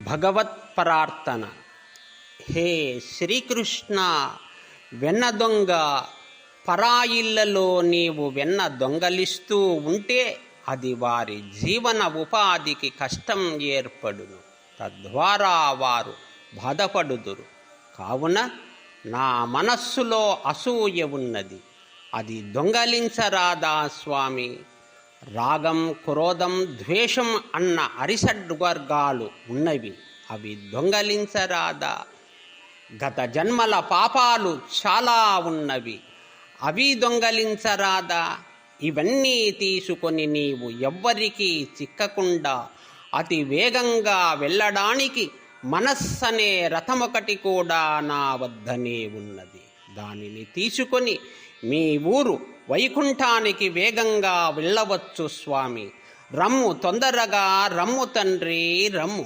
భగవత్ ప్రార్థన. హే శ్రీకృష్ణ, వెన్న దొంగ, పరాయిళ్లలో నీవు వెన్న దొంగలిస్తూ ఉంటే అది వారి జీవన ఉపాధికి కష్టం ఏర్పడును, తద్వారా వారు బాధపడుదురు. కావున నా మనస్సులో అసూయ ఉన్నది, అది దొంగలించరాదా స్వామి? రాగం, క్రోధం, ద్వేషం అన్న అరిషడ్వర్గాలు ఉన్నవి, అవి దొంగలించరాదా? గత జన్మల పాపాలు చాలా ఉన్నవి, అవి దొంగలించరాదా? ఇవన్నీ తీసుకొని నీవు ఎవ్వరికీ చిక్కకుండా అతి వేగంగా వెళ్ళడానికి మనస్సనే రథమొకటి కూడా నా వద్దనే ఉన్నది. దానిని తీసుకొని మీ ఊరు వైకుంఠానికి వేగంగా వెళ్ళవచ్చు స్వామి. రమ్ము, తొందరగా రమ్ము తండ్రి, రమ్ము.